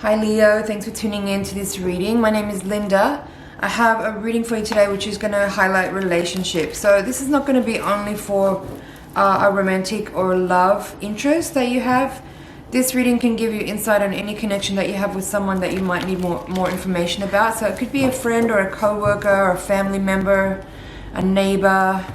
Hi Leo, thanks for tuning in to this reading. My name is Linda. I have a reading for you today which is going to highlight relationships. So this is not going to be only for a romantic or love interest that you have. This reading can give you insight on any connection that you have with someone that you might need more information about. So it could be a friend or a co-worker or a family member, a neighbor,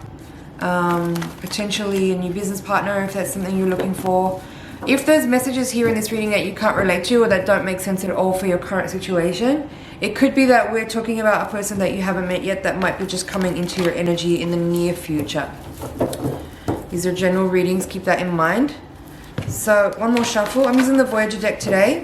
potentially a new business partner if that's something you're looking for. If there's messages here in this reading that you can't relate to or that don't make sense at all for your current situation, it could be that we're talking about a person that you haven't met yet that might be just coming into your energy in the near future. These are general readings, keep that in mind. So one more shuffle. I'm using the Voyager deck today.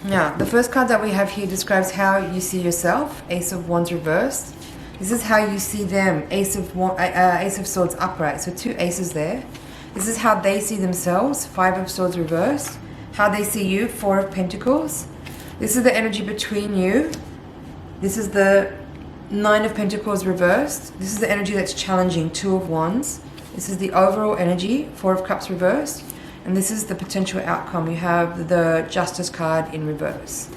Now, the first card that we have here describes how you see yourself, Ace of Wands reversed. This is how you see them, Ace of Swords upright, so two aces there. This is how they see themselves, Five of Swords reversed. How they see you, Four of Pentacles. This is the energy between you. This is the Nine of Pentacles reversed. This is the energy that's challenging, Two of Wands. This is the overall energy, Four of Cups reversed. And this is the potential outcome. You have the Justice card in reverse.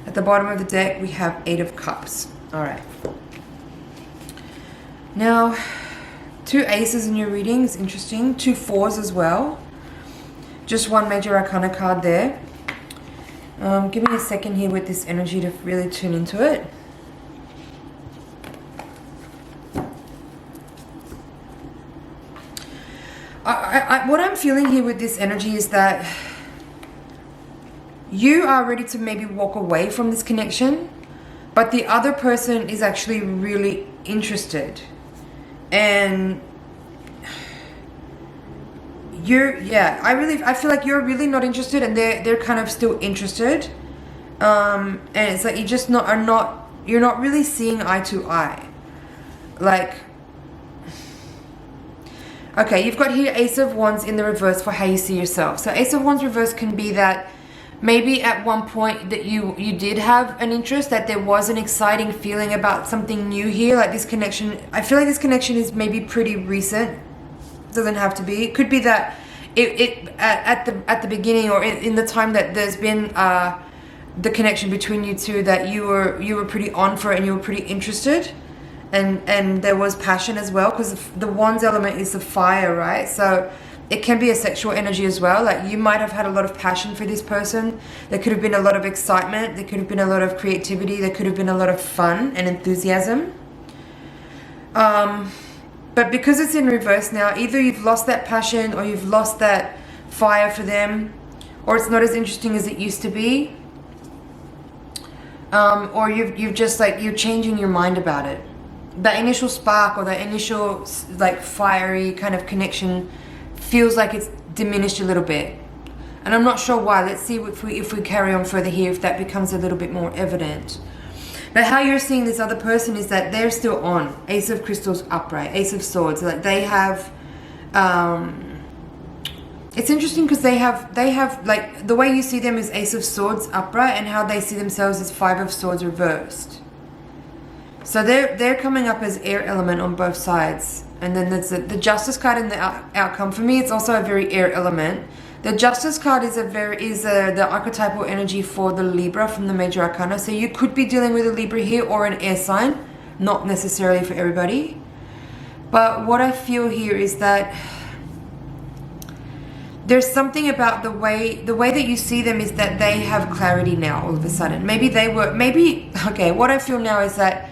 At the bottom of the deck, we have Eight of Cups. All right. Now, two aces in your reading is interesting. Two fours as well. Just one major arcana card there. Give me a second here with this energy to really tune into it. What I'm feeling here with this energy is that you are ready to maybe walk away from this connection, but the other person is actually really interested. And I feel like you're really not interested and they're kind of still interested. And it's like you're not really seeing eye to eye. Like, okay, you've got here Ace of Wands in the reverse for how you see yourself. So Ace of Wands reverse can be that maybe at one point that you did have an interest, that there was an exciting feeling about something new here, like this connection. I feel like this connection is maybe pretty recent. It doesn't have to be. It could be that at the beginning or in the time that there's been the connection between you two, that you were pretty on for it and you were pretty interested. And there was passion as well, because the Wands element is the fire, right? So it can be a sexual energy as well. Like you might have had a lot of passion for this person. There could have been a lot of excitement. There could have been a lot of creativity. There could have been a lot of fun and enthusiasm. But because it's in reverse now, either you've lost that passion or you've lost that fire for them, or it's not as interesting as it used to be. Or you've just like, you're changing your mind about it. That initial spark or that initial like fiery kind of connection feels like it's diminished a little bit, and I'm not sure why. Let's see if we carry on further here, if that becomes a little bit more evident. But how you're seeing this other person is that they're still on, Ace of Crystals upright, Ace of Swords. Like they have, it's interesting because they have like, the way you see them is Ace of Swords upright, and how they see themselves is Five of Swords reversed. So they're coming up as air element on both sides. And then there's the Justice card in the outcome. For me, it's also a very air element. The Justice card is the archetypal energy for the Libra from the Major Arcana. So you could be dealing with a Libra here or an air sign. Not necessarily for everybody. But what I feel here is that there's something about the way that you see them is that they have clarity now all of a sudden. Okay, what I feel now is that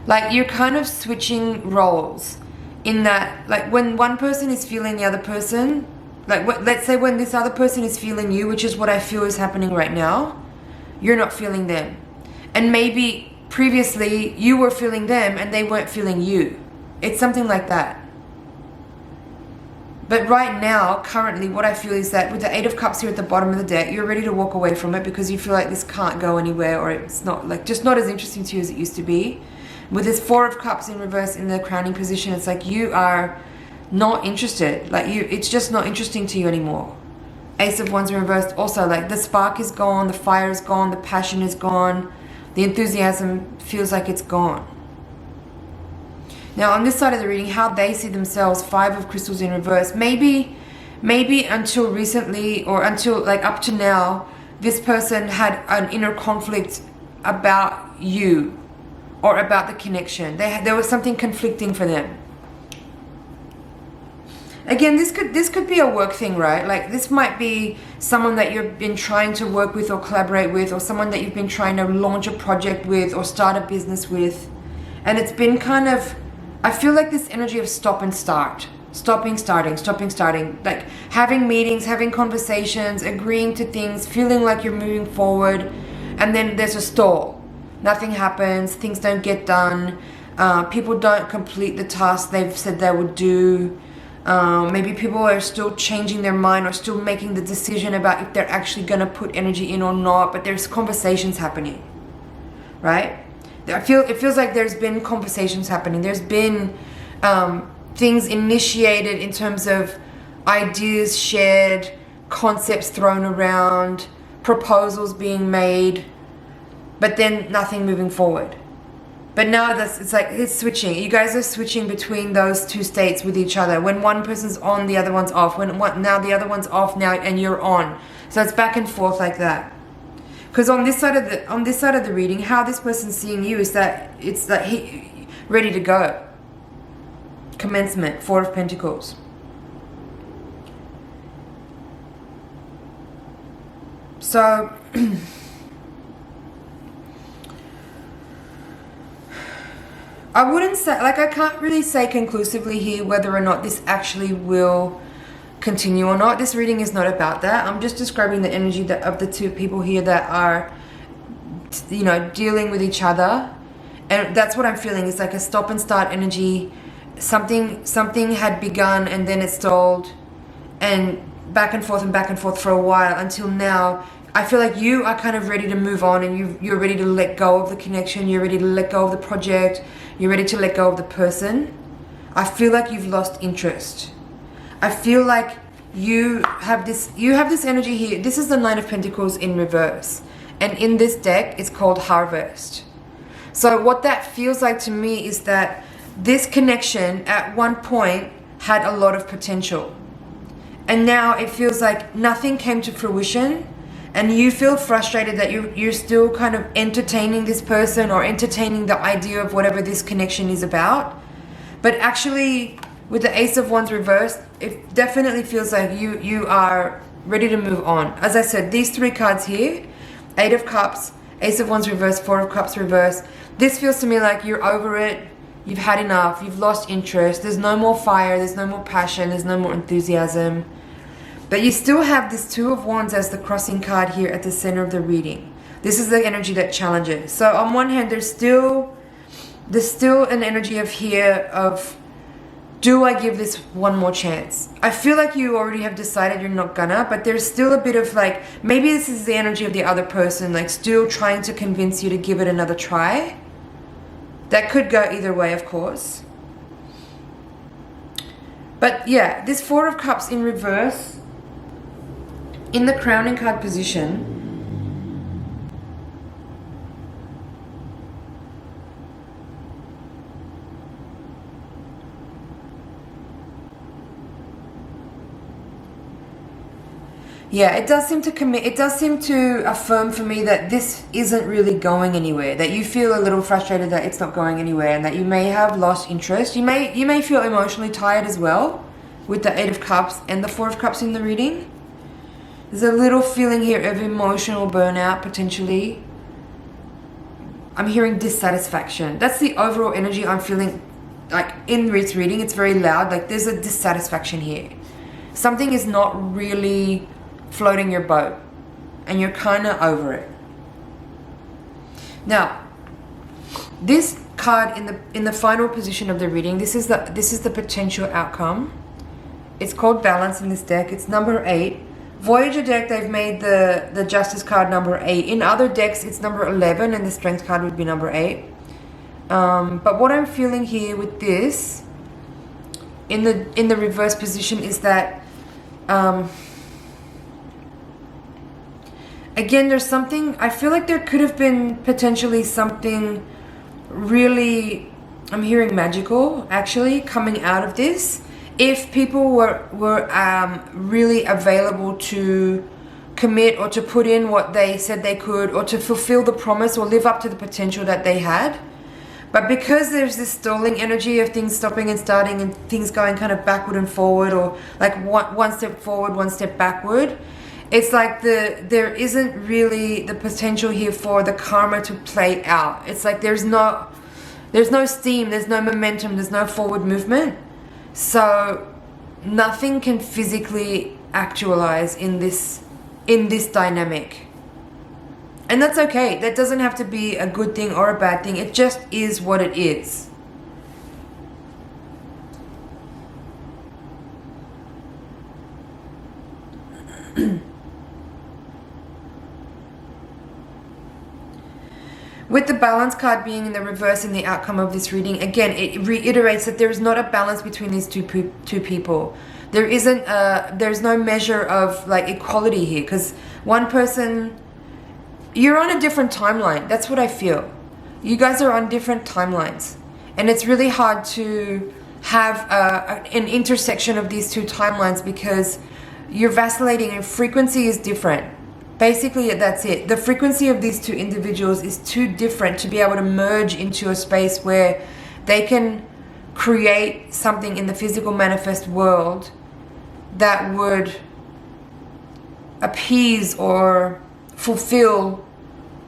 like you're kind of switching roles. In that, like when one person is feeling the other person, like let's say when this other person is feeling you, which is what I feel is happening right now, you're not feeling them. And maybe previously you were feeling them and they weren't feeling you. It's something like that. But right now, currently, what I feel is that with the Eight of Cups here at the bottom of the deck, you're ready to walk away from it because you feel like this can't go anywhere, or it's not like just not as interesting to you as it used to be. With this Four of Cups in reverse in the crowning position, it's like you are not interested. Like it's just not interesting to you anymore. Ace of Wands in reverse, also like the spark is gone, the fire is gone, the passion is gone, the enthusiasm feels like it's gone. Now on this side of the reading, how they see themselves, Five of Crystals in reverse. Maybe until recently, or until like up to now, this person had an inner conflict about you or about the connection. There was something conflicting for them. Again, this could be a work thing, right? Like this might be someone that you've been trying to work with or collaborate with, or someone that you've been trying to launch a project with or start a business with. And it's been kind of, I feel like this energy of stop and start. Stopping, starting. Like having meetings, having conversations, agreeing to things, feeling like you're moving forward. And then there's a stall. Nothing happens, things don't get done. People don't complete the task they've said they would do. Maybe people are still changing their mind or still making the decision about if they're actually going to put energy in or not, but there's conversations happening, right? It feels like there's been conversations happening. There's been things initiated in terms of ideas shared, concepts thrown around, proposals being made, but then nothing moving forward. But now it's like it's switching. You guys are switching between those two states with each other. When one person's on, the other one's off. Now the other one's off now, and you're on. So it's back and forth like that. Because on this side of the reading, how this person's seeing you is that it's that he ready to go. Commencement, Four of Pentacles. So I wouldn't say, like, I can't really say conclusively here whether or not this actually will continue or not. This reading is not about that. I'm just describing the energy of the two people here that are, you know, dealing with each other. And that's what I'm feeling. It's like a stop and start energy. Something had begun and then it stalled, and back and forth for a while until now. I feel like you are kind of ready to move on, and you're ready to let go of the connection. You're ready to let go of the project. You're ready to let go of the person. I feel like you've lost interest. I feel like you have this energy here. This is the Nine of Pentacles in reverse. And in this deck, it's called Harvest. So what that feels like to me is that this connection at one point had a lot of potential. And now it feels like nothing came to fruition. And you feel frustrated that you're still kind of entertaining this person or entertaining the idea of whatever this connection is about. But actually, with the Ace of Wands reversed, it definitely feels like you are ready to move on. As I said, these three cards here, Eight of Cups, Ace of Wands reversed, Four of Cups reversed. This feels to me like you're over it. You've had enough. You've lost interest. There's no more fire. There's no more passion. There's no more enthusiasm. But you still have this Two of Wands as the crossing card here at the center of the reading. This is the energy that challenges. So on one hand, there's still an energy of here of, do I give this one more chance? I feel like you already have decided you're not gonna, but there's still a bit of like, maybe this is the energy of the other person, like still trying to convince you to give it another try. That could go either way, of course. But yeah, this Four of Cups in reverse, in the crowning card position, yeah, it does seem to commit. It does seem to affirm for me that this isn't really going anywhere. That you feel a little frustrated that it's not going anywhere, and that you may have lost interest. You may feel emotionally tired as well, with the Eight of Cups and the Four of Cups in the reading. There's a little feeling here of emotional burnout, potentially. I'm hearing dissatisfaction. That's the overall energy I'm feeling, like in this reading. It's very loud, like there's a dissatisfaction here. Something is not really floating your boat, and you're kind of over it. Now, this card in the final position of the reading, this is the potential outcome. It's called Balance in this deck. It's number 8. Voyager deck, they've made the Justice card number 8. In other decks, it's number 11, and the Strength card would be number 8. But what I'm feeling here with this, in the reverse position, is that again, there's something. I feel like there could have been potentially something really, I'm hearing magical, actually, coming out of this. If people were really available to commit or to put in what they said they could, or to fulfill the promise or live up to the potential that they had. But because there's this stalling energy of things stopping and starting and things going kind of backward and forward, or like one step forward, one step backward, it's like there isn't really the potential here for the karma to play out. It's like there's no steam, there's no momentum, there's no forward movement. So nothing can physically actualize in this dynamic. And that's okay. That doesn't have to be a good thing or a bad thing. It just is what it is. With the balance card being in the reverse in the outcome of this reading, again, it reiterates that there is not a balance between these two people. There's no measure of like equality here, because one person, you're on a different timeline. That's what I feel. You guys are on different timelines, and it's really hard to have an intersection of these two timelines because you're vacillating and frequency is different. Basically, that's it. The frequency of these two individuals is too different to be able to merge into a space where they can create something in the physical manifest world that would appease or fulfill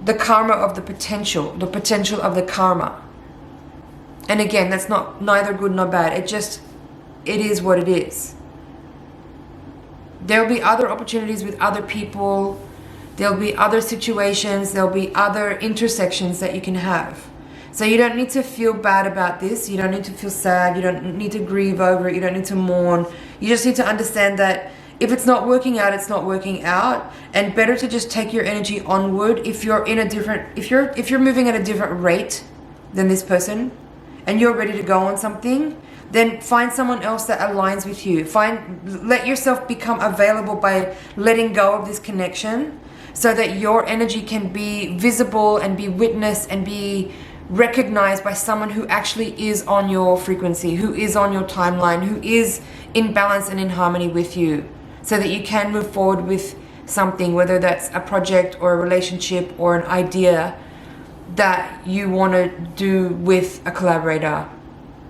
the karma of the potential of the karma. And again, that's not neither good nor bad. It is what it is. There'll be other opportunities with other people. There'll be other situations. There'll be other intersections that you can have. So you don't need to feel bad about this. You don't need to feel sad. You don't need to grieve over it. You don't need to mourn. You just need to understand that if it's not working out, it's not working out, and better to just take your energy onward. If you're if you're moving at a different rate than this person, and you're ready to go on something, then find someone else that aligns with you. Let yourself become available by letting go of this connection, so that your energy can be visible and be witnessed and be recognized by someone who actually is on your frequency, who is on your timeline, who is in balance and in harmony with you, so that you can move forward with something, whether that's a project or a relationship or an idea that you want to do with a collaborator,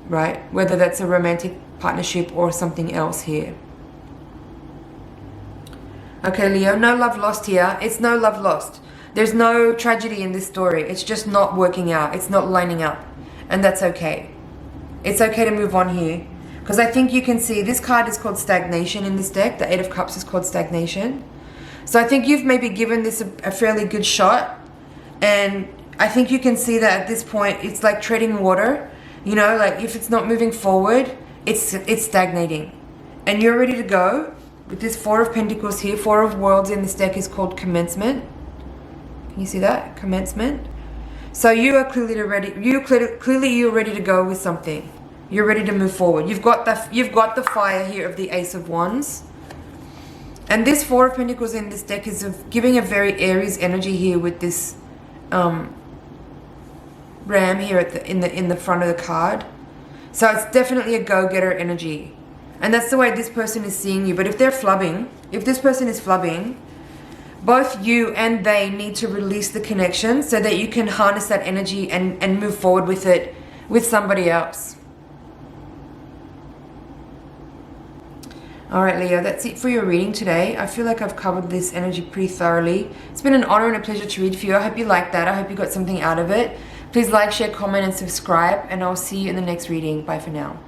right? Whether that's a romantic partnership or something else here. Okay, Leo, no love lost here. It's no love lost. There's no tragedy in this story. It's just not working out. It's not lining up. And that's okay. It's okay to move on here. Because I think you can see this card is called stagnation in this deck. The Eight of Cups is called stagnation. So I think you've maybe given this a fairly good shot. And I think you can see that at this point, it's like treading water. You know, like if it's not moving forward, it's stagnating. And you're ready to go. With this Four of Pentacles here, Four of Worlds in this deck is called commencement. Can you see that? Commencement. So you are clearly ready. Clearly you're ready to go with something. You're ready to move forward. You've got the fire here of the Ace of Wands. And this Four of Pentacles in this deck is giving a very Aries energy here with this ram here in the front of the card. So it's definitely a go-getter energy. And that's the way this person is seeing you. But if this person is flubbing, both you and they need to release the connection so that you can harness that energy and move forward with it with somebody else. Alright, Leo, that's it for your reading today. I feel like I've covered this energy pretty thoroughly. It's been an honor and a pleasure to read for you. I hope you liked that. I hope you got something out of it. Please like, share, comment, and subscribe. And I'll see you in the next reading. Bye for now.